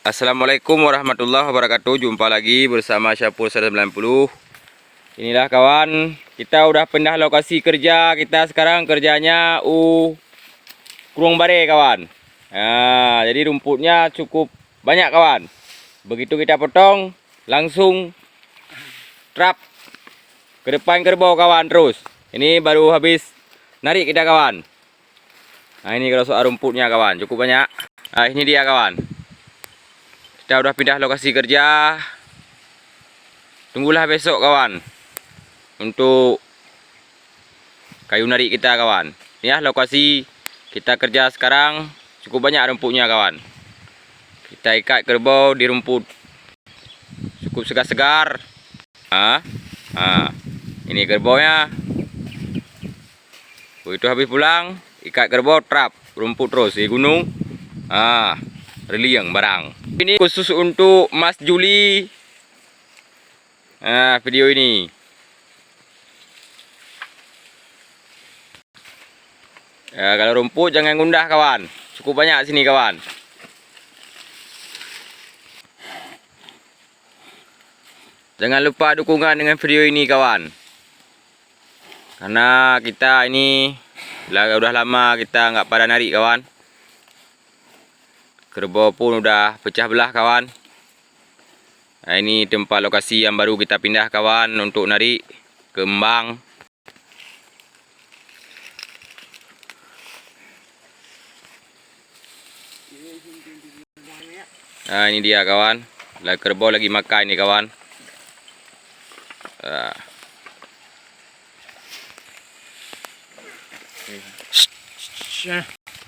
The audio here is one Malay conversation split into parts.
Assalamualaikum warahmatullahi wabarakatuh. Jumpa lagi bersama Syapul 90. Inilah kawan, kita udah pindah lokasi kerja. Kita sekarang kerjanya Kurung Bare kawan. Nah, jadi rumputnya cukup banyak kawan. Begitu kita potong, langsung trap ke depan kerbau kawan terus. Ini baru habis narik kita kawan. Nah, ini kalau soal rumputnya kawan, cukup banyak. Nah, ini dia kawan. Kita udah pindah lokasi kerja. Tunggulah besok kawan untuk kayu narik kita kawan. Ya, lokasi kita kerja sekarang cukup banyak rumputnya kawan. Kita ikat kerbau di rumput cukup segar-segar. Ini kerbaunya. Begitu habis pulang, ikat kerbau, trap rumput terus di gunung. Reliang barang. Ini khusus untuk Mas Juli. Video ini. Kalau rumput jangan gundah kawan. Cukup banyak sini kawan. Jangan lupa dukungan dengan video ini kawan. Karena kita ini udah lama kita nggak pada narik kawan. Kerbau pun udah pecah belah kawan. Nah, ini tempat lokasi yang baru kita pindah kawan untuk narik kembang. Nah, ini dia kawan. Kerbau lagi makan nih kawan.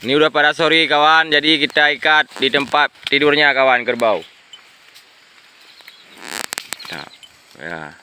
Ini udah pada sore kawan, jadi kita ikat di tempat tidurnya kawan kerbau. Nah, ya.